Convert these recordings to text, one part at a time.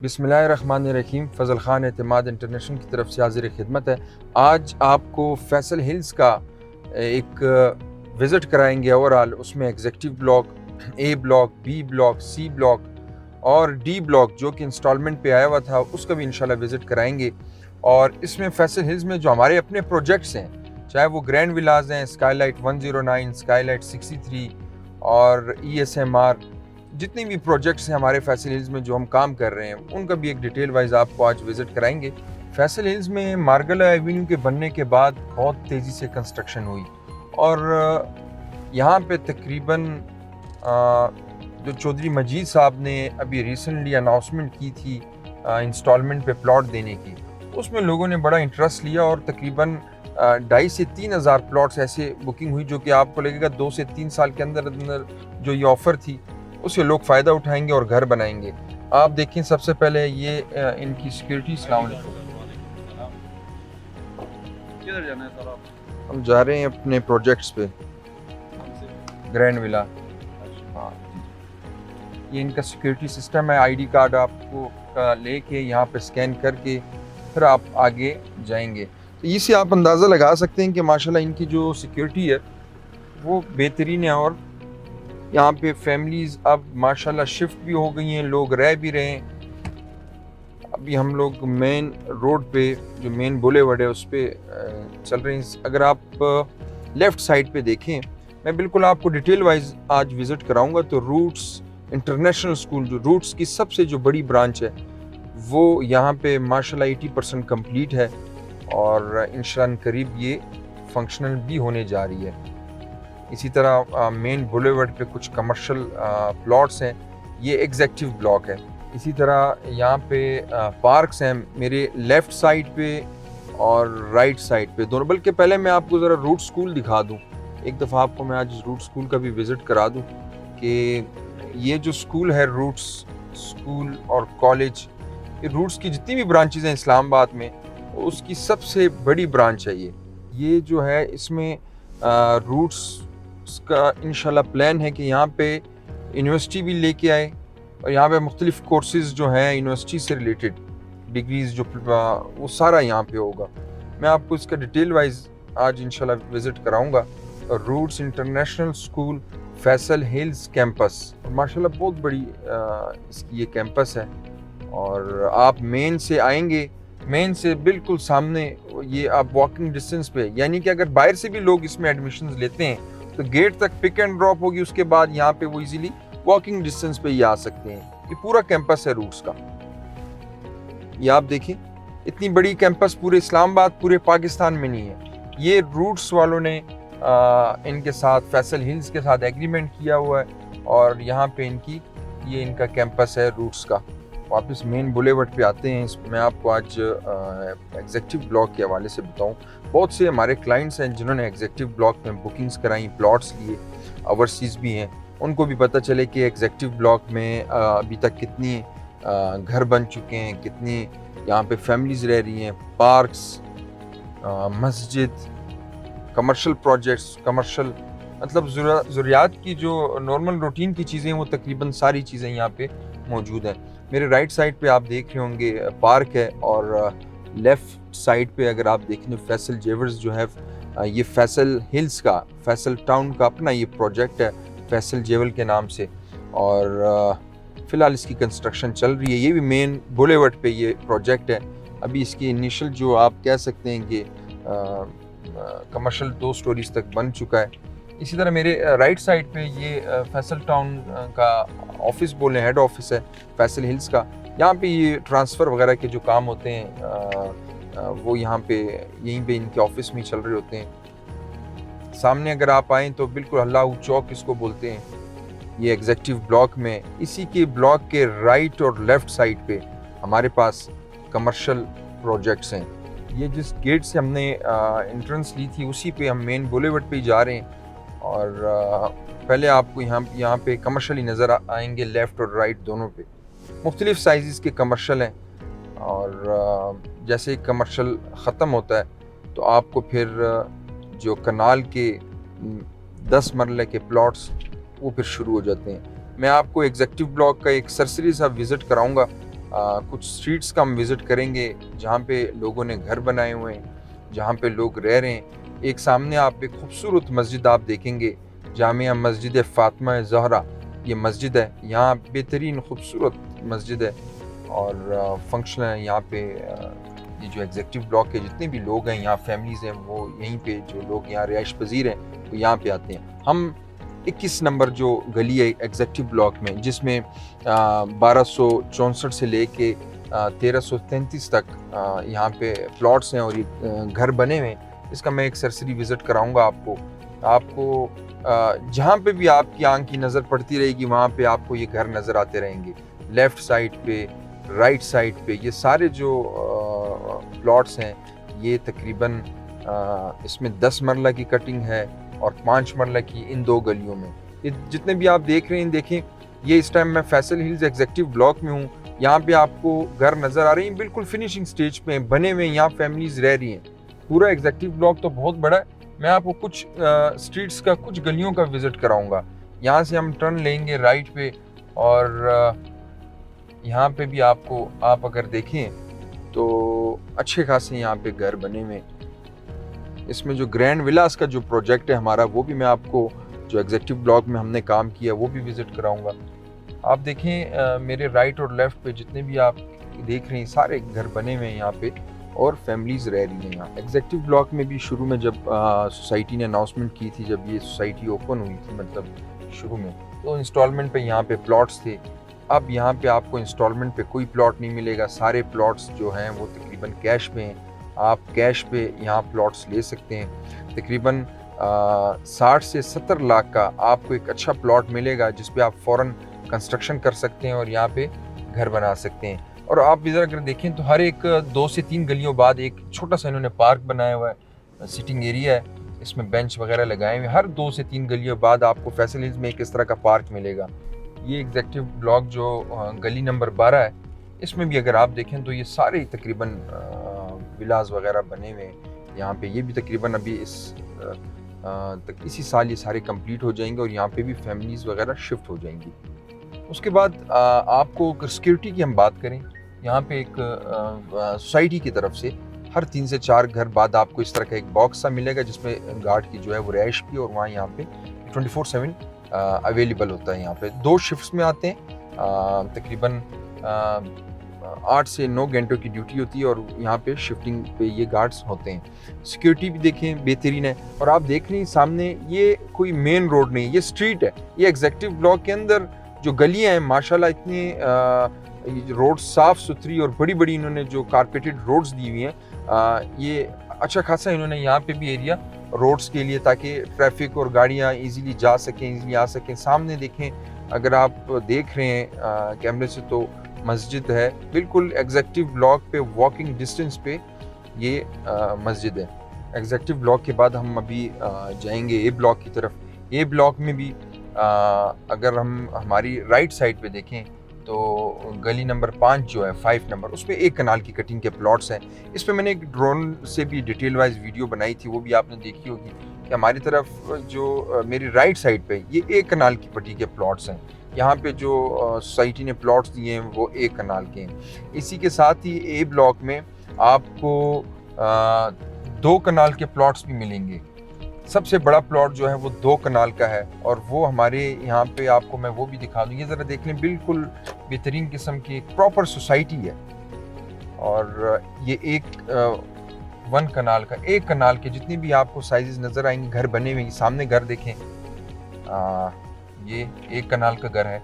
بسم اللہ الرحمن الرحیم۔ فضل خان اعتماد انٹرنیشنل کی طرف سے حاضر خدمت ہے۔ آج آپ کو فیصل ہلز کا ایک وزٹ کرائیں گے اوورال۔ اس میں executive block, A block, B block, C block اور ڈی بلاک جو کہ انسٹالمنٹ پہ آیا ہوا تھا اس کا بھی انشاءاللہ وزٹ کرائیں گے۔ اور اس میں فیصل ہلز میں جو ہمارے اپنے پروجیکٹس ہیں، چاہے وہ گرینڈ ولاز ہیں، اسکائی لائٹ 109، اسکائی لائٹ 63 اور ای ایس ایم آر، جتنی بھی پروجیکٹس ہیں ہمارے فیصل ہلز میں جو ہم کام کر رہے ہیں ان کا بھی ایک ڈیٹیل وائز آپ کو آج وزٹ کرائیں گے۔ فیصل ہلز میں مارگلا ایوینیو کے بننے کے بعد بہت تیزی سے کنسٹرکشن ہوئی اور یہاں پہ تقریباً جو چودھری مجید صاحب نے ابھی ریسنٹلی اناؤنسمنٹ کی تھی انسٹالمنٹ پہ پلاٹ دینے کی، اس میں لوگوں نے بڑا انٹرسٹ لیا اور تقریباً 2,500 سے 3,000 پلاٹس ایسے بکنگ ہوئی جو کہ آپ کو لگے گا 2 سے 3 سال کے اندر جو یہ آفر تھی اس سے لوگ فائدہ اٹھائیں گے اور گھر بنائیں گے۔ آپ دیکھیں سب سے پہلے یہ ان کی سیکیورٹی۔ السلام علیکم، کدھر جانا ہے سر آپ؟ ہم جا رہے ہیں اپنے پروجیکٹس پہ، گرینڈ ولا۔ ہاں، یہ ان کا سیکیورٹی سسٹم ہے۔ آئی ڈی کارڈ آپ کو لے کے یہاں پہ اسکین کر کے پھر آپ آگے جائیں گے۔ تو اس سے آپ اندازہ لگا سکتے ہیں کہ ماشاءاللہ ان کی جو سیکیورٹی ہے وہ بہترین ہے، اور یہاں پہ فیملیز اب ماشاءاللہ شفٹ بھی ہو گئی ہیں، لوگ رہ بھی رہے ہیں۔ ابھی ہم لوگ مین روڈ پہ جو مین بولے وڈ ہے اس پہ چل رہے ہیں۔ اگر آپ لیفٹ سائڈ پہ دیکھیں، میں بالکل آپ کو ڈیٹیل وائز آج وزٹ کراؤں گا، تو روٹس انٹرنیشنل اسکول جو روٹس کی سب سے جو بڑی برانچ ہے وہ یہاں پہ ماشاءاللہ 80% کمپلیٹ ہے اور انشاءاللہ قریب یہ فنکشنل بھی ہونے جا رہی ہے۔ اسی طرح مین بولیورڈ پہ کچھ کمرشل پلاٹس ہیں، یہ ایگزیکٹو بلاک ہے۔ اسی طرح یہاں پہ پارکس ہیں میرے لیفٹ سائڈ پہ اور رائٹ سائڈ پہ دونوں۔ بلکہ پہلے میں آپ کو ذرا روٹ سکول دکھا دوں، ایک دفعہ آپ کو میں آج روٹ سکول کا بھی وزٹ کرا دوں کہ یہ جو سکول ہے روٹس سکول اور کالج، یہ روٹس کی جتنی بھی برانچز ہیں اسلام آباد میں اس کی سب سے بڑی برانچ ہے یہ جو ہے۔ اس میں روٹس کا انشاءاللہ پلان ہے کہ یہاں پہ یونیورسٹی بھی لے کے آئے اور یہاں پہ مختلف کورسز جو ہیں یونیورسٹی سے ریلیٹڈ ڈگریز جو وہ سارا یہاں پہ ہوگا۔ میں آپ کو اس کا ڈیٹیل وائز آج انشاءاللہ وزٹ کراؤں گا۔ Roots International School Faisal Hills campus, ماشاءاللہ بہت بڑی اس کی یہ کیمپس ہے، اور آپ مین سے آئیں گے، مین سے بالکل سامنے یہ آپ واکنگ ڈسٹینس پہ، یعنی کہ اگر باہر سے بھی لوگ اس میں ایڈمیشنز لیتے ہیں تو گیٹ تک پک اینڈ ڈراپ ہوگی، اس کے بعد یہاں پہ وہ ایزیلی واکنگ ڈسٹینس پہ یہ آ سکتے ہیں۔ یہ پورا کیمپس ہے روٹس کا، یہ آپ دیکھیں اتنی بڑی کیمپس پورے اسلام آباد پورے پاکستان میں نہیں ہے۔ یہ روٹس والوں نے ان کے ساتھ فیصل ہلز کے ساتھ ایگریمنٹ کیا ہوا ہے، اور یہاں پہ یہ ان کا کیمپس ہے روٹس کا۔ واپس مین بولیورڈ پہ آتے ہیں۔ میں آپ کو آج ایگزیکٹو بلاک کے حوالے سے بتاؤں، بہت سے ہمارے کلائنٹس ہیں جنہوں نے ایگزیکٹو بلاک میں بکنگز کرائیں، پلاٹس لیے، اوورسیز بھی ہیں، ان کو بھی پتہ چلے کہ ایگزیکٹو بلاک میں ابھی تک کتنی گھر بن چکے ہیں، کتنی یہاں پہ فیملیز رہ رہی ہیں، پارکس، مسجد، کمرشل پروجیکٹس، کمرشل مطلب ضروریات کی جو نارمل روٹین کی چیزیں وہ تقریباً ساری چیزیں یہاں پہ موجود ہیں۔ میرے رائٹ سائڈ پہ آپ دیکھ رہے ہوں گے پارک ہے، اور لیفٹ سائڈ پہ اگر آپ دیکھیں فیصل جیورز جو ہے، یہ فیصل ہلز کا، فیصل ٹاؤن کا اپنا یہ پروجیکٹ ہے فیصل جیول کے نام سے، اور فی الحال اس کی کنسٹرکشن چل رہی ہے۔ یہ بھی مین بولیورڈ پہ یہ پروجیکٹ ہے۔ ابھی اس کی انیشل جو آپ کہہ سکتے ہیں کہ کمرشل 2 سٹوریز تک بن چکا ہے۔ اسی طرح میرے رائٹ سائڈ پہ یہ فیصل ٹاؤن کا آفس بولیں، ہیڈ آفس ہے فیصل ہلز کا۔ یہاں پہ یہ ٹرانسفر وغیرہ کے جو کام ہوتے ہیں وہ یہاں پہ یہیں پہ ان کے آفس میں چل رہے ہوتے ہیں۔ سامنے اگر آپ آئیں تو بالکل اللہ چوک اس کو بولتے ہیں، یہ ایگزیکٹو بلاک میں، اسی کے بلاک کے رائٹ اور لیفٹ سائڈ پہ ہمارے پاس کمرشل پروجیکٹس ہیں۔ یہ جس گیٹ سے ہم نے انٹرنس لی تھی اسی پہ ہم مین بولیورڈ پہ جا رہے ہیں، اور پہلے آپ کو یہاں پہ کمرشل ہی نظر آئیں گے، لیفٹ اور رائٹ دونوں پہ مختلف سائزز کے کمرشل ہیں، اور جیسے کمرشل ختم ہوتا ہے تو آپ کو پھر جو کنال کے 10 مرلے کے پلاٹس وہ پھر شروع ہو جاتے ہیں۔ میں آپ کو ایگزیکٹو بلاک کا ایک سرسری سا وزٹ کراؤں گا کچھ اسٹریٹس کا ہم وزٹ کریں گے جہاں پہ لوگوں نے گھر بنائے ہوئے ہیں, جہاں پہ لوگ رہ رہے ہیں. ایک سامنے آپ ایک خوبصورت مسجد آپ دیکھیں گے, جامعہ مسجد فاطمہ زہرا یہ مسجد ہے. یہاں بہترین خوبصورت مسجد ہے اور فنکشن ہے یہاں پہ. یہ جو ایگزیکٹو بلاک کے جتنے بھی لوگ ہیں یہاں فیملیز ہیں وہ یہیں پہ, جو لوگ یہاں رہائش پذیر ہیں وہ یہاں پہ آتے ہیں. ہم 21 نمبر جو گلی ہے ایگزیکٹو بلاک میں, جس میں 1264 سے لے کے 1333 تک یہاں پہ پلاٹس ہیں اور یہ گھر بنے ہوئے ہیں, اس کا میں ایک سرسری وزٹ کراؤں گا آپ کو. جہاں پہ بھی آپ کی آنکھ کی نظر پڑتی رہے گی وہاں پہ آپ کو یہ گھر نظر آتے رہیں گے. لیفٹ سائڈ پہ, رائٹ سائڈ پہ یہ سارے جو پلاٹس ہیں یہ تقریباً اس میں 10 مرلہ کی کٹنگ ہے اور 5 مرلہ کی ان 2 گلیوں میں. یہ جتنے بھی آپ دیکھ رہے ہیں, دیکھیں یہ اس ٹائم میں فیصل ہلز ایگزیکٹو بلاک میں ہوں. یہاں پہ آپ کو گھر نظر آ رہے ہیں بالکل فنیشنگ سٹیج پہ بنے ہوئے, یہاں فیملیز رہ رہی ہیں. پورا ایگزیکٹو بلاک تو بہت بڑا ہے. میں آپ کو کچھ سٹریٹس کا, کچھ گلیوں کا وزٹ کراؤں گا. یہاں سے ہم ٹرن لیں گے رائٹ پہ اور یہاں پہ بھی آپ اگر دیکھیں تو اچھے خاصے یہاں پہ گھر بنے ہوئے. اس میں جو گرینڈ ولاس کا جو پروجیکٹ ہے ہمارا وہ بھی میں آپ کو, جو ایگزیکٹو بلاک میں ہم نے کام کیا وہ بھی وزٹ کراؤں گا. آپ دیکھیں میرے رائٹ اور لیفٹ پہ جتنے بھی آپ دیکھ رہے ہیں سارے گھر بنے ہوئے ہیں یہاں پہ اور فیملیز رہ رہی ہیں یہاں. ایگزیکٹو بلاک میں بھی شروع میں جب سوسائٹی نے اناؤنسمنٹ کی تھی, جب یہ سوسائٹی اوپن ہوئی تھی مطلب شروع میں, تو انسٹالمنٹ پہ یہاں پہ پلاٹس تھے. اب یہاں پہ آپ کو انسٹالمنٹ پہ کوئی پلاٹ نہیں ملے گا. سارے پلاٹس جو ہیں وہ تقریباً کیش پہ ہیں. آپ کیش پہ یہاں پلاٹس لے سکتے ہیں. تقریباً 60 سے 70 لاکھ کا آپ کو ایک اچھا پلاٹ ملے گا جس پہ آپ فوراً کنسٹرکشن کر سکتے ہیں اور یہاں پہ گھر بنا سکتے ہیں. اور آپ ادھر اگر دیکھیں تو ہر ایک 2 سے 3 گلیوں بعد ایک چھوٹا سا انہوں نے پارک بنایا ہوا ہے, سٹنگ ایریا ہے, اس میں بینچ وغیرہ لگائے ہوئے. ہر 2 سے 3 گلیوں بعد آپ کو فیصل ہلز میں ایک اس طرح کا پارک ملے گا. یہ ایگزیکٹو بلاک جو گلی نمبر 12 ہے, اس میں بھی اگر آپ دیکھیں تو یہ سارے تقریباً ولاز وغیرہ بنے ہوئے ہیں یہاں پہ. یہ بھی تقریباً ابھی اسی سال یہ سارے کمپلیٹ ہو جائیں گے اور یہاں پہ بھی فیملیز وغیرہ شفٹ ہو جائیں گی. اس کے بعد آپ کو سیکیورٹی کی ہم بات کریں, یہاں پہ ایک سوسائٹی کی طرف سے ہر 3 سے 4 گھر بعد آپ کو اس طرح کا ایک باکس سا ملے گا جس میں گارڈ کی جو ہے وہ رہائش بھی, اور وہاں یہاں پہ 24/7 اویلیبل ہوتا ہے. یہاں پہ 2 شفٹس میں آتے ہیں, تقریباً 8 سے 9 گھنٹوں کی ڈیوٹی ہوتی ہے اور یہاں پہ شفٹنگ پہ یہ گارڈز ہوتے ہیں. سیکیورٹی بھی دیکھیں بہترین ہے. اور آپ دیکھ رہے ہیں سامنے یہ کوئی مین روڈ نہیں, یہ اسٹریٹ ہے. یہ ایگزیکٹو بلاک کے اندر جو گلیاں ہیں ماشاءاللہ اتنی روڈ صاف ستھری اور بڑی بڑی انہوں نے جو کارپیٹڈ روڈز دی ہوئی ہیں. یہ اچھا خاصا انہوں نے یہاں پہ بھی ایریا روڈز کے لیے تاکہ ٹریفک اور گاڑیاں ایزیلی جا سکیں, ایزیلی آ سکیں. سامنے دیکھیں اگر آپ دیکھ رہے ہیں کیمرے سے تو مسجد ہے بالکل ایگزیکٹو بلاک پہ واکنگ ڈسٹینس پہ یہ مسجد ہے. ایگزیکٹو بلاک کے بعد ہم ابھی جائیں گے اے بلاک کی طرف. اے بلاک میں بھی اگر ہم ہماری رائٹ سائڈ پہ دیکھیں تو گلی نمبر 5 جو ہے 5 نمبر, اس میں 1 کنال کی کٹنگ کے پلاٹس ہیں. اس پہ میں نے ایک ڈرون سے بھی ڈیٹیل وائز ویڈیو بنائی تھی, وہ بھی آپ نے دیکھی ہوگی کہ ہماری طرف جو میری رائٹ سائڈ پہ یہ 1 کنال کی پٹی کے پلاٹس ہیں. یہاں پہ جو سوسائٹی نے پلاٹس دیے ہیں وہ 1 کنال کے ہیں. اسی کے ساتھ ہی اے بلاک میں آپ کو 2 کنال کے پلاٹس بھی ملیں گے. سب سے بڑا پلاٹ جو ہے وہ 2 کنال کا ہے اور وہ ہمارے یہاں پہ آپ کو میں وہ بھی دکھا دوں. یہ ذرا دیکھ لیں, بالکل بہترین قسم کی ایک پراپر سوسائٹی ہے. اور یہ 1 کنال کا, 1 کنال کے جتنے بھی آپ کو سائزز نظر آئیں گے گھر بنے ہوئے. سامنے گھر دیکھیں, یہ 1 کنال کا گھر ہے.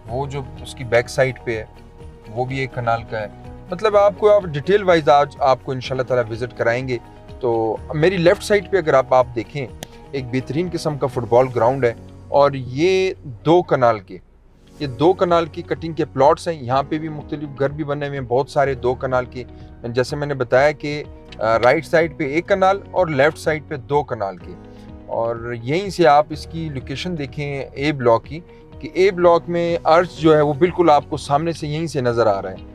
وہ جو اس کی بیک سائڈ پہ ہے وہ بھی 1 کنال کا ہے. مطلب آپ کو ڈیٹیل وائز آج آپ کو انشاءاللہ تعالی وزٹ کرائیں گے. تو میری لیفٹ سائڈ پہ اگر آپ دیکھیں ایک بہترین قسم کا فٹ بال گراؤنڈ ہے اور یہ 2 کنال کے, یہ 2 کنال کی کٹنگ کے پلاٹس ہیں. یہاں پہ بھی مختلف گھر بھی بنے ہوئے ہیں بہت سارے 2 کنال کے. جیسے میں نے بتایا کہ رائٹ سائڈ پہ 1 کنال اور لیفٹ سائڈ پہ 2 کنال کے. اور یہیں سے آپ اس کی لوکیشن دیکھیں اے بلاک کی, کہ اے بلاک میں ارچ جو ہے وہ بالکل آپ کو سامنے سے یہیں سے نظر آ رہا ہے.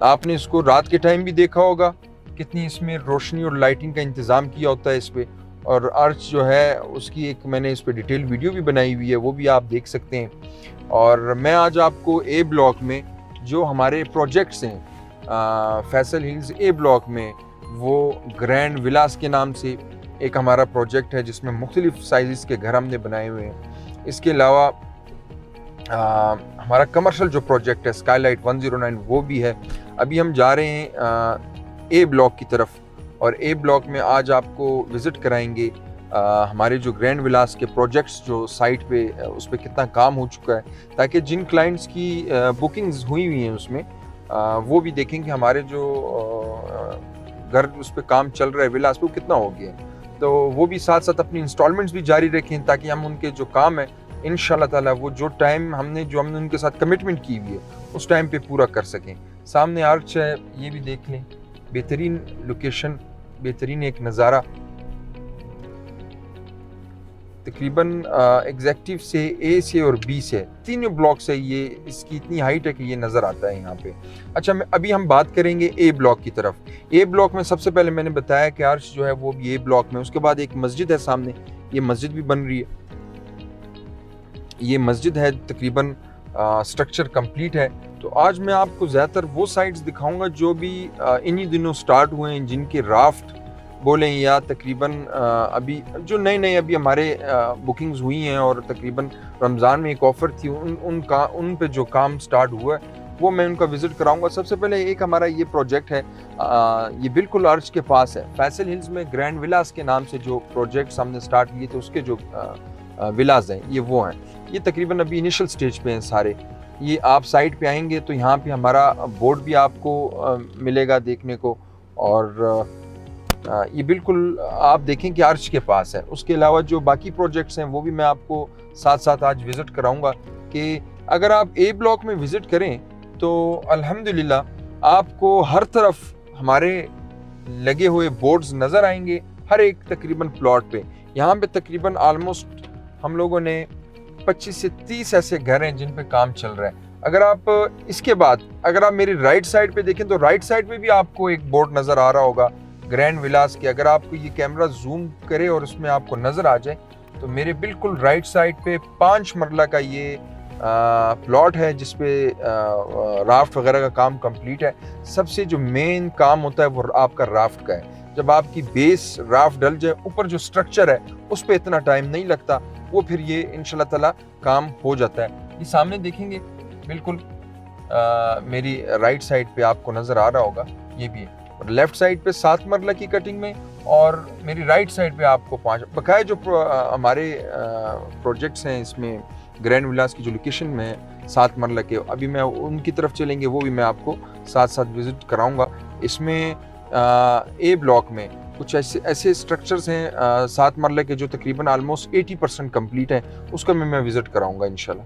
آپ نے اس کو رات کے ٹائم بھی دیکھا ہوگا کتنی اس میں روشنی اور لائٹنگ کا انتظام کیا ہوتا ہے اس پہ. اور ارچ جو ہے اس کی ایک میں نے اس پہ ڈیٹیل ویڈیو بھی بنائی ہوئی ہے, وہ بھی آپ دیکھ سکتے ہیں. اور میں آج آپ کو اے بلاک میں جو ہمارے پروجیکٹس ہیں فیصل ہلز اے بلاک میں، وہ گرینڈ ولاس کے نام سے ایک ہمارا پروجیکٹ ہے جس میں مختلف سائزز کے گھر ہم نے بنائے ہوئے ہیں۔ اس کے علاوہ ہمارا کمرشل جو پروجیکٹ ہے اسکائی لائٹ 109 وہ بھی ہے۔ ابھی ہم جا رہے ہیں اے بلاک کی طرف، اور اے بلاک میں آج آپ کو وزٹ کرائیں گے ہمارے جو گرینڈ ولاس کے پروجیکٹس جو سائٹ پہ اس پہ کتنا کام ہو چکا ہے، تاکہ جن کلائنٹس کی بکنگز ہوئی ہوئی ہیں اس میں وہ بھی دیکھیں کہ ہمارے جو گھر اس پہ کام چل رہا ہے ولاس پہ وہ کتنا ہو گیا ہے، تو وہ بھی ساتھ ساتھ اپنی انسٹالمنٹس بھی جاری رکھیں تاکہ ہم ان کے جو کام ہے انشاءاللہ تعالیٰ وہ جو ٹائم ہم نے ان کے ساتھ کمٹمنٹ کی ہوئی ہے اس ٹائم پہ پورا کر سکیں۔ سامنے آرچ ہے، یہ بھی دیکھ لیں، بہترین لوکیشن، بہترین ایک نظارہ، تقریباً ایگزیکٹو سے اے سے اور بی سے تینوں بلاک سے یہ اس کی اتنی ہائٹ ہے کہ یہ نظر آتا ہے یہاں پہ۔ اچھا ابھی ہم بات کریں گے اے بلاک کی طرف۔ اے بلاک میں سب سے پہلے میں نے بتایا کہ عرش جو ہے وہ بھی اے بلاک میں، اس کے بعد ایک مسجد ہے سامنے، یہ مسجد بھی بن رہی ہے، یہ مسجد ہے تقریباً سٹرکچر کمپلیٹ ہے۔ تو آج میں آپ کو زیادہ تر وہ سائٹس دکھاؤں گا جو بھی انہی دنوں سٹارٹ ہوئے ہیں، جن کے رافٹ بولیں یا تقریباً ابھی جو نئے ابھی ہمارے بکنگز ہوئی ہیں، اور تقریباً رمضان میں ایک آفر تھی، ان پہ جو کام سٹارٹ ہوا ہے وہ میں ان کا وزٹ کراؤں گا۔ سب سے پہلے ایک ہمارا یہ پروجیکٹ ہے، یہ بالکل عرش کے پاس ہے، فیصل ہلز میں گرینڈ ولاس کے نام سے جو پروجیکٹس ہم نے سٹارٹ کیے تھے اس کے جو ولاز ہیں یہ وہ ہیں۔ یہ تقریباً ابھی انیشل سٹیج پہ ہیں سارے۔ یہ آپ سائٹ پہ آئیں گے تو یہاں پہ ہمارا بورڈ بھی آپ کو ملے گا دیکھنے کو، اور یہ بالکل آپ دیکھیں کہ عرش کے پاس ہے۔ اس کے علاوہ جو باقی پروجیکٹس ہیں وہ بھی میں آپ کو ساتھ ساتھ آج وزٹ کراؤں گا، کہ اگر آپ اے بلاک میں وزٹ کریں تو الحمدللہ آپ کو ہر طرف ہمارے لگے ہوئے بورڈز نظر آئیں گے، ہر ایک تقریباً پلاٹ پہ۔ یہاں پہ تقریباً آلموسٹ ہم لوگوں نے 25 سے 30 ایسے گھر ہیں جن پہ کام چل رہا ہے۔ اگر آپ اس کے بعد اگر آپ میری رائٹ سائڈ پہ دیکھیں تو رائٹ سائڈ پہ بھی آپ کو ایک بورڈ نظر آ رہا ہوگا گرینڈ ولاس کے۔ اگر آپ کو یہ کیمرہ زوم کرے اور اس میں آپ کو نظر آ جائے تو میرے بالکل رائٹ سائڈ پہ 5 مرلہ کا یہ پلاٹ ہے جس پہ رافٹ وغیرہ کا کام کمپلیٹ ہے۔ سب سے جو مین کام ہوتا ہے وہ آپ کا رافٹ کا ہے۔ جب آپ کی بیس رافٹ ڈل جائے، اوپر جو سٹرکچر ہے اس پہ اتنا ٹائم نہیں لگتا، وہ پھر یہ انشاءاللہ تعالیٰ کام ہو جاتا ہے۔ یہ سامنے دیکھیں گے بالکل میری رائٹ سائڈ پہ آپ کو نظر آ رہا ہوگا، یہ بھی ہے۔ لیفٹ سائڈ پہ 7 مرلہ کی کٹنگ میں، اور میری رائٹ سائڈ پہ آپ کو 5 بقایا جو ہمارے پروجیکٹس ہیں اس میں گرینڈ ولاس کی جو لوکیشن میں 7 مرلہ کے، ابھی میں ان کی طرف چلیں گے وہ بھی میں آپ کو ساتھ ساتھ وزٹ کراؤں گا۔ اس میں اے بلاک میں کچھ ایسے سٹرکچرز ہیں 7 مرلہ کے جو تقریباً آلموسٹ 80% کمپلیٹ ہیں، اس کا میں وزٹ کراؤں گا انشاءاللہ۔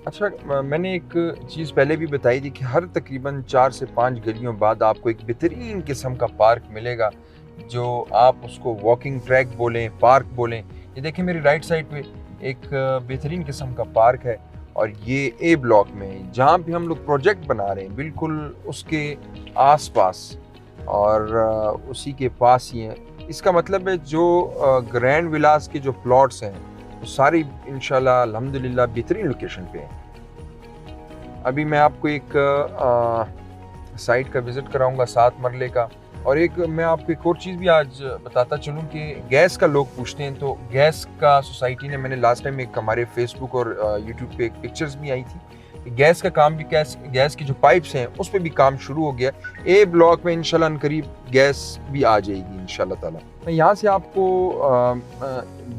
اچھا، میں نے ایک چیز پہلے بھی بتائی تھی کہ ہر تقریباً 4 سے 5 گلیوں بعد آپ کو ایک بہترین قسم کا پارک ملے گا، جو آپ اس کو واکنگ ٹریک بولیں، پارک بولیں۔ یہ دیکھیں میری رائٹ سائڈ پہ ایک بہترین قسم کا پارک ہے، اور یہ اے بلاک میں جہاں پہ ہم لوگ پروجیکٹ بنا رہے ہیں بالکل اس کے آس پاس اور اسی کے پاس ہی ہیں۔ اس کا مطلب ہے جو گرینڈ ولاس کے جو پلاٹس ہیں وہ ساری انشاءاللہ الحمدللہ بہترین لوکیشن پہ ہیں۔ ابھی میں آپ کو ایک سائٹ کا وزٹ کراؤں گا 7 مرلے کا، اور میں آپ کو ایک اور چیز بھی آج بتاتا چلوں کہ گیس کا لوگ پوچھتے ہیں، تو گیس کا سوسائٹی نے، میں نے لاسٹ ٹائم ایک ہمارے فیس بک اور یوٹیوب پہ ایک پکچرز بھی آئی تھی، گیس کا کام بھی، گیس کی جو پائپس ہیں اس پہ بھی کام شروع ہو گیا۔ اے بلاک میں انشاءاللہ ان قریب گیس بھی آ جائے گی انشاءاللہ تعالیٰ۔ میں یہاں سے آپ کو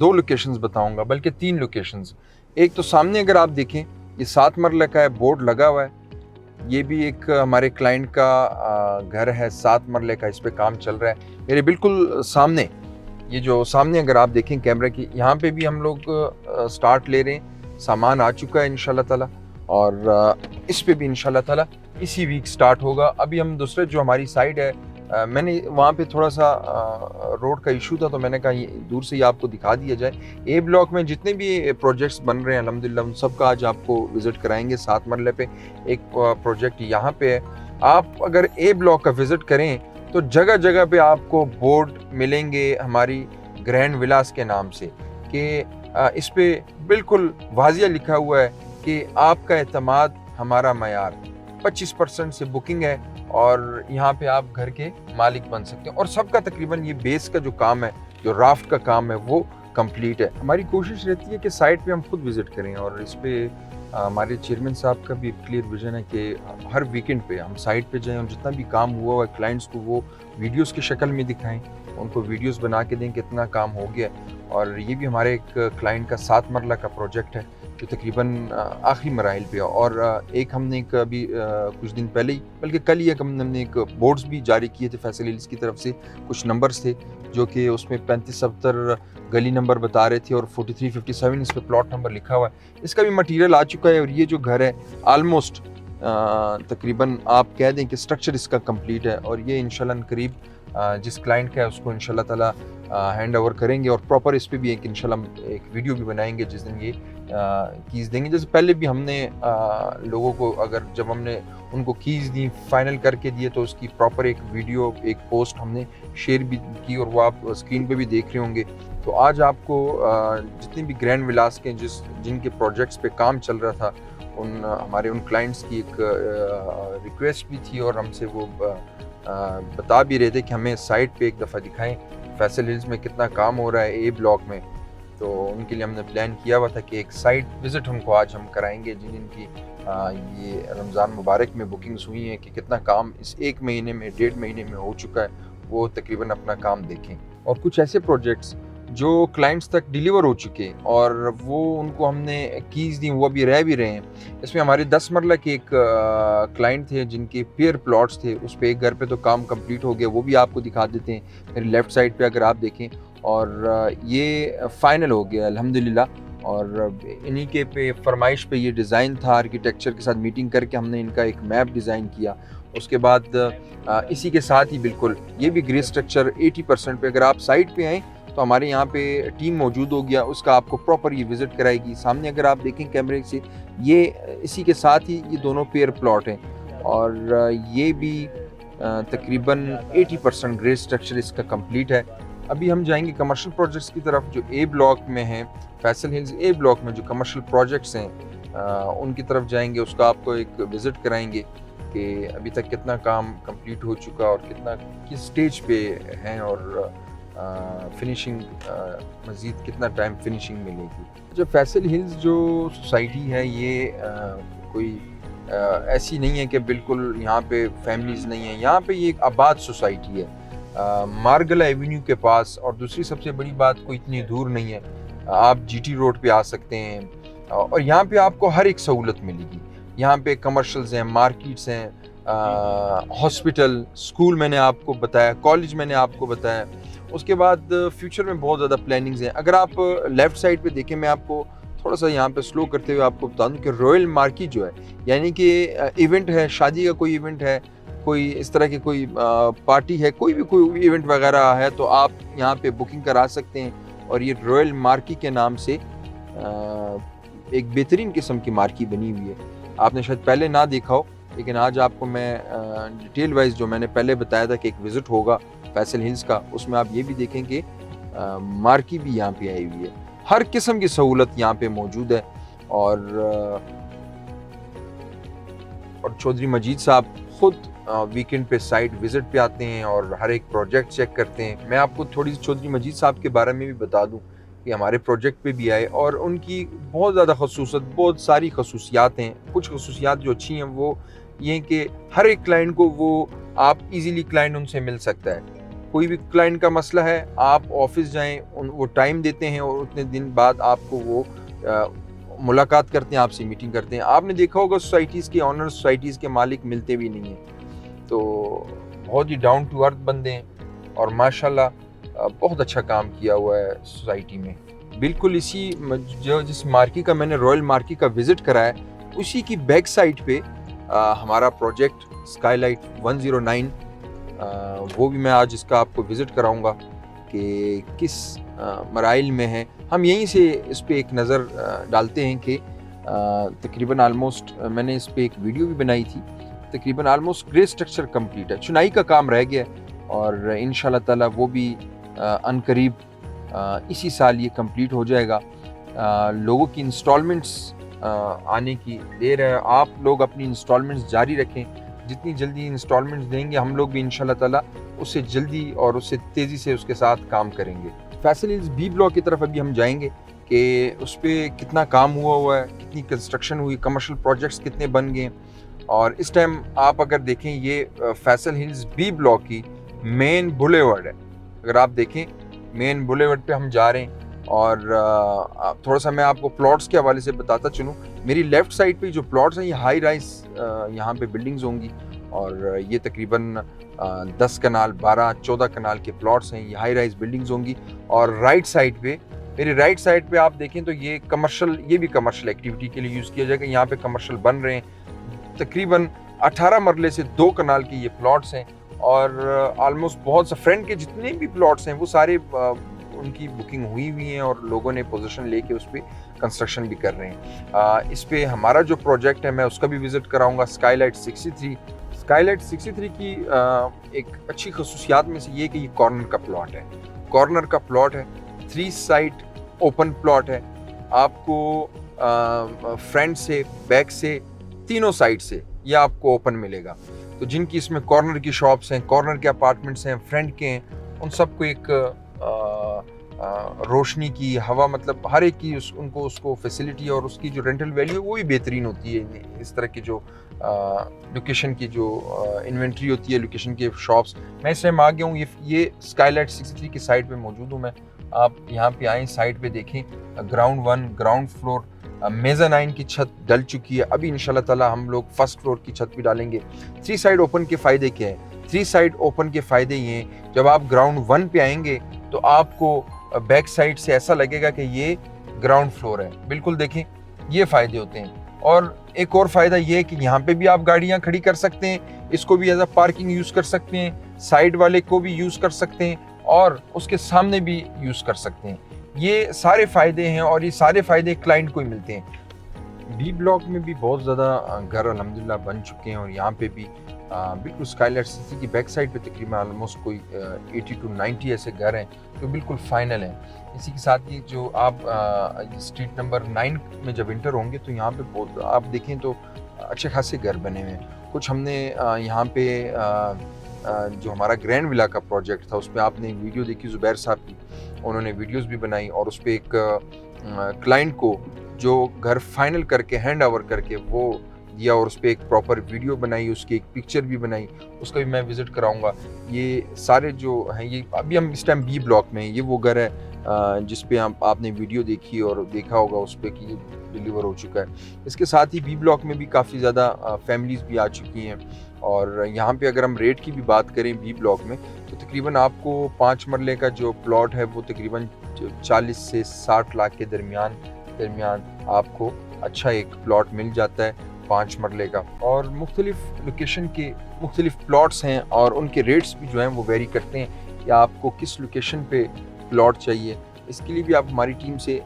2 لوکیشنز بتاؤں گا، بلکہ 3 لوکیشنز۔ ایک تو سامنے اگر آپ دیکھیں یہ 7 مرلہ کا ہے، بورڈ لگا ہوا ہے، یہ بھی ایک ہمارے کلائنٹ کا گھر ہے 7 مرلے کا، اس پہ کام چل رہا ہے۔ میرے بالکل سامنے یہ جو سامنے اگر آپ دیکھیں کیمرے کی، یہاں پہ بھی ہم لوگ سٹارٹ لے رہے ہیں، سامان آ چکا ہے انشاءاللہ تعالیٰ، اور اس پہ بھی انشاءاللہ تعالیٰ اسی ویک سٹارٹ ہوگا۔ ابھی ہم دوسرے جو ہماری سائڈ ہے، میں نے وہاں پہ تھوڑا سا روڈ کا ایشو تھا تو میں نے کہا دور سے ہی آپ کو دکھا دیا جائے۔ اے بلاک میں جتنے بھی پروجیکٹس بن رہے ہیں الحمدللہ ان سب کا آج آپ کو وزٹ کرائیں گے۔ 7 مرلے پہ ایک پروجیکٹ یہاں پہ ہے۔ آپ اگر اے بلاک کا وزٹ کریں تو جگہ جگہ پہ آپ کو بورڈ ملیں گے ہماری گرینڈ ولاس کے نام سے، کہ اس پہ بالکل واضح لکھا ہوا ہے کہ آپ کا اعتماد ہمارا معیار۔ 25% سے بکنگ ہے اور یہاں پہ آپ گھر کے مالک بن سکتے ہیں. اور سب کا تقریباً یہ بیس کا جو کام ہے, جو رافٹ کا کام ہے, وہ کمپلیٹ ہے. ہماری کوشش رہتی ہے کہ سائٹ پہ ہم خود وزٹ کریں, اور اس پہ ہمارے چیئرمین صاحب کا بھی کلیئر ویژن ہے کہ ہر ویکنڈ پہ ہم سائٹ پہ جائیں اور جتنا بھی کام ہوا ہے کلائنٹس کو وہ ویڈیوز کی شکل میں دکھائیں, ان کو ویڈیوز بنا کے دیں کہ اتنا کام ہو گیا. اور یہ بھی ہمارے ایک کلائنٹ کا 7 مرلہ کا پروجیکٹ ہے جو تقریباً آخری مراحل پہ ہے. اور ایک ہم نے ایک ابھی کچھ دن پہلے ہی, بلکہ کل ہی ہم نے ایک بورڈز بھی جاری کیے تھے فیصل ہلز کی طرف سے. کچھ نمبرز تھے جو کہ اس میں 3570 گلی نمبر بتا رہے تھے اور 4357 اس پہ پلاٹ نمبر لکھا ہوا ہے. اس کا بھی مٹیریل آ چکا ہے, اور یہ جو گھر ہے آلموسٹ تقریباً آپ کہہ دیں کہ اسٹرکچر اس کا کمپلیٹ ہے. اور یہ انشاءاللہ قریب جس کلائنٹ کا ہے اس کو انشاءاللہ تعالیٰ ہینڈ اوور کریں گے, اور پراپر اس پہ بھی ایک انشاءاللہ ہم ایک ویڈیو بھی بنائیں گے جس دن یہ کیز دیں گے. جیسے پہلے بھی ہم نے لوگوں کو, اگر جب ہم نے ان کو کیز دی فائنل کر کے دیے, تو اس کی پراپر ایک ویڈیو, ایک پوسٹ ہم نے شیئر بھی کی, اور وہ آپ اسکرین پہ بھی دیکھ رہے ہوں گے. تو آج آپ کو جتنی بھی گرینڈ ولاس کے جن کے پروجیکٹس پہ کام چل رہا تھا, ہمارے ان کلائنٹس کی ایک ریکویسٹ بھی تھی, اور ہم سے وہ بتا بھی رہے تھے کہ ہمیں سائٹ پہ ایک دفعہ دکھائیں فیصل ہلز میں کتنا کام ہو رہا ہے اے بلاک میں. تو ان کے لیے ہم نے پلان کیا ہوا تھا کہ ایک سائٹ وزٹ ان کو آج ہم کرائیں گے, جن کی یہ رمضان مبارک میں بکنگز ہوئی ہیں, کہ کتنا کام اس 1 مہینے میں 1.5 مہینے میں ہو چکا ہے, وہ تقریباً اپنا کام دیکھیں. اور کچھ ایسے پروجیکٹس جو کلائنٹس تک ڈیلیور ہو چکے اور وہ ان کو ہم نے کیز دی, وہ ابھی رہ بھی رہے ہیں. اس میں ہمارے 10 مرلہ کے ایک کلائنٹ تھے جن کے پیئر پلاٹس تھے, اس پہ ایک گھر پہ تو کام کمپلیٹ ہو گیا, وہ بھی آپ کو دکھا دیتے ہیں میری لیفٹ سائڈ پہ اگر آپ دیکھیں. اور یہ فائنل ہو گیا الحمدللہ. اور انہی کے پہ فرمائش پہ یہ ڈیزائن تھا, آرکیٹیکچر کے ساتھ میٹنگ کر کے ہم نے ان کا ایک میپ ڈیزائن کیا. اس کے بعد اسی کے ساتھ ہی بالکل یہ بھی گرے اسٹرکچر 80% پہ, اگر آپ سائٹ پہ آئیں تو ہمارے یہاں پہ ٹیم موجود ہو گیا, اس کا آپ کو پراپر یہ وزٹ کرائے گی. سامنے اگر آپ دیکھیں کیمرے سے, یہ اسی کے ساتھ ہی یہ دونوں پیئر پلاٹ ہیں, اور یہ بھی تقریباً 80% گرے اسٹرکچر اس کا کمپلیٹ ہے. ابھی ہم جائیں گے کمرشل پروجیکٹس کی طرف جو اے بلاک میں ہیں, فیصل ہلز اے بلاک میں جو کمرشل پروجیکٹس ہیں ان کی طرف جائیں گے. اس کا آپ کو ایک وزٹ کرائیں گے کہ ابھی تک کتنا کام کمپلیٹ ہو چکا اور کس سٹیج پہ ہیں, اور فنیشنگ مزید کتنا ٹائم فنیشنگ ملے گی. جو فیصل ہلز جو سوسائٹی ہے, یہ کوئی ایسی نہیں ہے کہ بالکل یہاں پہ فیملیز نہیں ہیں. یہاں پہ یہ ایک آباد سوسائٹی ہے, مارگلا ایونیو کے پاس. اور دوسری سب سے بڑی بات, کوئی اتنی دور نہیں ہے, آپ جی ٹی روڈ پہ آ سکتے ہیں, اور یہاں پہ آپ کو ہر ایک سہولت ملے گی. یہاں پہ کمرشلز ہیں, مارکیٹس ہیں, ہاسپٹل, اسکول میں نے آپ کو بتایا, کالج میں نے آپ کو بتایا. اس کے بعد فیوچر میں بہت زیادہ پلاننگز ہیں. اگر آپ لیفٹ سائڈ پہ دیکھیں, میں آپ کو تھوڑا سا یہاں پہ سلو کرتے ہوئے آپ کو بتا دوں کہ رائل مارکیٹ جو ہے, یعنی کہ ایونٹ ہے, شادی کا کوئی ایونٹ ہے, کوئی اس طرح کی کوئی پارٹی ہے, کوئی ایونٹ وغیرہ ہے, تو آپ یہاں پہ بکنگ کرا سکتے ہیں. اور یہ رائل مارکی کے نام سے ایک بہترین قسم کی مارکی بنی ہوئی ہے. آپ نے شاید پہلے نہ دیکھا ہو, لیکن آج آپ کو میں ڈیٹیل وائز جو میں نے پہلے بتایا تھا کہ ایک وزٹ ہوگا فیصل ہلز کا, اس میں آپ یہ بھی دیکھیں کہ مارکی بھی یہاں پہ آئی ہوئی ہے. ہر قسم کی سہولت یہاں پہ موجود ہے. اور چودھری مجید صاحب خود ویکنڈ پہ سائٹ وزٹ پہ آتے ہیں اور ہر ایک پروجیکٹ چیک کرتے ہیں. میں آپ کو تھوڑی سی چودھری مجید صاحب کے بارے میں بھی بتا دوں کہ ہمارے پروجیکٹ پہ بھی آئے, اور ان کی بہت زیادہ بہت ساری خصوصیات ہیں. کچھ خصوصیات جو اچھی ہیں وہ یہ کہ ہر ایک کلائنٹ کو وہ آپ ایزیلی کلائنٹ ان سے مل سکتا ہے. کوئی بھی کلائنٹ کا مسئلہ ہے, آپ آفس جائیں, وہ ٹائم دیتے ہیں, اور اتنے دن بعد آپ کو وہ ملاقات کرتے ہیں, آپ سے میٹنگ کرتے ہیں. آپ نے دیکھا ہوگا سوسائٹیز کے آنر, سوسائٹیز کے مالک ملتے بھی نہیں ہیں. تو بہت ہی ڈاؤن ٹو ارتھ بندے ہیں, اور ماشاءاللہ بہت اچھا کام کیا ہوا ہے سوسائٹی میں. بالکل اسی جس مارکی کا میں نے رائل مارکی کا وزٹ کرا ہے, اسی کی بیک سائڈ پہ ہمارا پروجیکٹ اسکائی لائٹ 109, وہ بھی میں آج اس کا آپ کو وزٹ کراؤں گا کہ کس مراحل میں ہے. ہم یہیں سے اس پہ ایک نظر ڈالتے ہیں کہ تقریباً آلموسٹ میں نے اس پہ ایک ویڈیو بھی بنائی تھی, تقریباً آلموسٹ گرے اسٹرکچر کمپلیٹ ہے, چنائی کا کام رہ گیا ہے, اور انشاءاللہ تعالیٰ وہ بھی عنقریب اسی سال یہ کمپلیٹ ہو جائے گا. لوگوں کی انسٹالمنٹس آنے کی دیر ہے. آپ لوگ اپنی انسٹالمنٹس جاری رکھیں. جتنی جلدی انسٹالمنٹس دیں گے ہم لوگ بھی انشاءاللہ تعالیٰ اس سے جلدی اور اس سے تیزی سے اس کے ساتھ کام کریں گے. فیصل ہلز بی بلاک کی طرف ابھی ہم جائیں گے کہ اس پہ کتنا کام ہوا ہے, کتنی کنسٹرکشن ہوئی, کمرشل پروجیکٹس کتنے بن گئے. اور اس ٹائم آپ اگر دیکھیں یہ فیصل ہلز بی بلاک کی مین بولیورڈ ہے. اگر آپ دیکھیں مین بولیورڈ پہ ہم جا رہے ہیں. اور تھوڑا سا میں آپ کو پلاٹس کے حوالے سے بتاتا چلوں. میری لیفٹ سائڈ پہ جو پلاٹس ہیں یہ ہائی رائز یہاں پہ بلڈنگز ہوں گی, اور یہ تقریباً 10 کنال 12-14 کنال کے پلاٹس ہیں. یہ ہائی رائز بلڈنگز ہوں گی. اور رائٹ سائڈ پہ میری رائٹ سائڈ پہ آپ دیکھیں تو یہ بھی کمرشل ایکٹیویٹی کے لیے یوز کیا جائے گا. یہاں پہ کمرشل بن رہے ہیں. تقریباً 18 مرلے سے 2 کنال کے یہ پلاٹس ہیں. اور آلموسٹ بہت سے فرنٹ کے جتنے بھی پلاٹس ہیں وہ سارے ان کی بکنگ ہوئی ہیں اور لوگوں نے پوزیشن لے کے اس پہ کنسٹرکشن بھی کر رہے ہیں. اس پہ ہمارا جو پروجیکٹ ہے میں اس کا بھی وزٹ کراؤں گا, اسکائی لائٹ 63. اسکائی لائٹ 63 کی ایک اچھی خصوصیات میں سے یہ کہ یہ کارنر کا پلاٹ ہے. کارنر کا پلاٹ ہے, 3 سائڈ اوپن پلاٹ ہے. آپ کو فرنٹ سے, بیک سے, تینوں سائڈ سے یہ آپ کو اوپن ملے گا. تو جن کی اس میں کارنر کی شاپس ہیں, کارنر کے اپارٹمنٹس ہیں, فرنٹ کے ہیں, ان سب کو ایک روشنی کی, ہوا, مطلب ہر ایک کی اس کو فیسلٹی اور اس کی جو رینٹل ویلیو وہ بھی بہترین ہوتی ہے. اس طرح کی جو لوکیشن کی جو انوینٹری ہوتی ہے, لوکیشن کے شاپس. میں اس ٹائم آ گیا ہوں, یہ اسکائی لائٹ 63 کی سائٹ پہ موجود ہوں میں. آپ یہاں پہ آئیں, سائٹ پہ دیکھیں. گراؤنڈ 1 گراؤنڈ فلور میزانائن کی چھت ڈل چکی ہے. ابھی انشاءاللہ تعالیٰ ہم لوگ فرسٹ فلور کی چھت بھی ڈالیں گے. 3 سائڈ اوپن کے فائدے کیا ہیں؟ 3 سائڈ اوپن کے فائدے یہ ہیں, جب آپ گراؤنڈ 1 پہ آئیں گے تو آپ کو بیک سائڈ سے ایسا لگے گا کہ یہ گراؤنڈ فلور ہے. بالکل دیکھیں یہ فائدے ہوتے ہیں. اور ایک اور فائدہ یہ ہے کہ یہاں پہ بھی آپ گاڑیاں کھڑی کر سکتے ہیں, اس کو بھی ایز اے پارکنگ یوز کر سکتے ہیں, سائڈ والے کو بھی یوز کر سکتے ہیں, اور اس کے سامنے بھی یوز کر سکتے ہیں. یہ سارے فائدے ہیں اور یہ سارے فائدے کلائنٹ کو ہی ملتے ہیں. بی بلاک میں بھی بہت زیادہ گھر الحمدللہ بن چکے ہیں, اور یہاں پہ بھی بالکل اسکائی لائٹ سٹی کی بیک سائڈ پہ تقریباً آلموسٹ کوئی 80 to 90 ایسے گھر ہیں جو بالکل فائنل ہیں. اسی کے ساتھ یہ جو آپ اسٹریٹ نمبر 9 میں جب انٹر ہوں گے تو یہاں پہ بہت آپ دیکھیں تو اچھے خاصے گھر بنے ہوئے ہیں. کچھ ہم نے یہاں پہ جو ہمارا گرینڈ ولا کا پروجیکٹ تھا اس پہ آپ نے ویڈیو دیکھی زبیر صاحب کی, انہوں نے ویڈیوز بھی بنائی, اور اس پہ ایک کلائنٹ کو جو گھر فائنل کر کے ہینڈ اوور کر کے وہ دیا, اور اس پہ ایک پراپر ویڈیو بنائی, اس کی ایک پکچر بھی بنائی, اس کا بھی میں وزٹ کراؤں گا. یہ سارے جو ہیں, یہ ابھی ہم اس ٹائم بی بلاک میں ہیں. یہ وہ گھر ہے جس پہ آپ نے ویڈیو دیکھی اور دیکھا ہوگا اس پہ کہ یہ ڈیلیور ہو چکا ہے. اس کے ساتھ ہی بی بلاک میں بھی کافی زیادہ فیملیز بھی آ چکی ہیں. اور یہاں پہ اگر ہم ریٹ کی بھی بات کریں بی بلاک میں تو تقریباً آپ کو 5 مرلے کا جو پلاٹ ہے وہ تقریباً 40 سے 60 لاکھ کے درمیان آپ کو اچھا ایک پلاٹ مل جاتا ہے 5 مرلے کا. اور مختلف لوکیشن کے مختلف پلاٹس ہیں اور ان کے ریٹس بھی جو ہیں وہ ویری کرتے ہیں کہ آپ کو کس لوکیشن پہ پلاٹ چاہیے. اس کے لیے بھی آپ ہماری ٹیم سے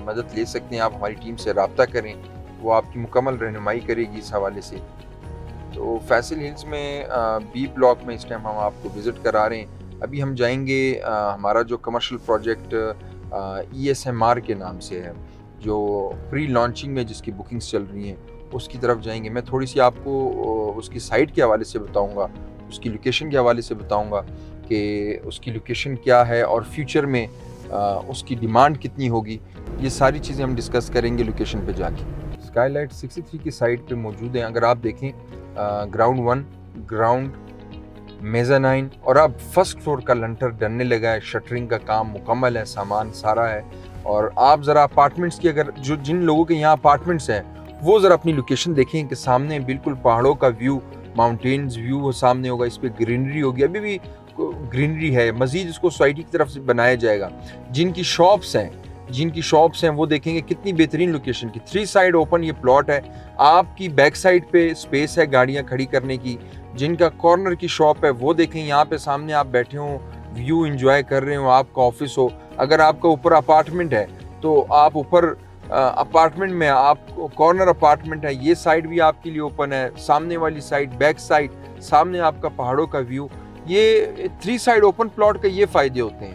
مدد لے سکتے ہیں. آپ ہماری ٹیم سے رابطہ کریں, وہ آپ کی مکمل رہنمائی کرے گی اس حوالے سے. تو فیصل ہلز میں بی بلاک میں اس ٹائم ہم آپ کو وزٹ کرا رہے ہیں. ابھی ہم جائیں گے, ہمارا جو کمرشل پروجیکٹ ESMR کے نام سے ہے, جو پری لانچنگ میں جس کی بکنگز چل رہی ہیں, اس کی طرف جائیں گے. میں تھوڑی سی آپ کو اس کی سائٹ کے حوالے سے بتاؤں گا, اس کی لوکیشن کے حوالے سے بتاؤں گا کہ اس کی لوکیشن کیا ہے اور فیوچر میں اس کی ڈیمانڈ کتنی ہوگی. یہ ساری چیزیں ہم ڈسکس کریں گے لوکیشن پہ جا کے. اسکائی لائٹ 63 کی سائٹ پہ موجود ہیں. اگر آپ دیکھیں گراؤنڈ 1 گراؤنڈ میزانائن, اور اب فرسٹ فلور کا لنٹر ڈلنے لگا ہے, شٹرنگ کا کام مکمل ہے, سامان سارا ہے. اور آپ ذرا اپارٹمنٹس کی, اگر جن لوگوں کے یہاں اپارٹمنٹس ہیں وہ ذرا اپنی لوکیشن دیکھیں کہ سامنے بالکل پہاڑوں کا ویو, ماؤنٹینز ویو سامنے ہوگا, اس پہ گرینری ہوگی. ابھی بھی گرینری ہے, مزید اس کو سوسائٹی کی طرف سے بنایا جائے گا. جن کی شاپس ہیں وہ دیکھیں گے کتنی بہترین لوکیشن کی. 3 سائڈ اوپن یہ پلاٹ ہے. آپ کی بیک سائڈ پہ سپیس ہے گاڑیاں کھڑی کرنے کی. جن کا کارنر کی شاپ ہے وہ دیکھیں, یہاں پہ سامنے آپ بیٹھے ہوں, ویو انجوائے کر رہے ہوں, آپ کا آفس ہو. اگر آپ کا اوپر اپارٹمنٹ ہے تو آپ اوپر اپارٹمنٹ میں, آپ کارنر اپارٹمنٹ ہے, یہ سائڈ بھی آپ کے لیے اوپن ہے, سامنے والی سائڈ, بیک سائڈ, سامنے آپ کا پہاڑوں کا ویو. یہ 3 سائڈ اوپن پلاٹ کا یہ فائدے ہوتے ہیں.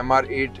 MR8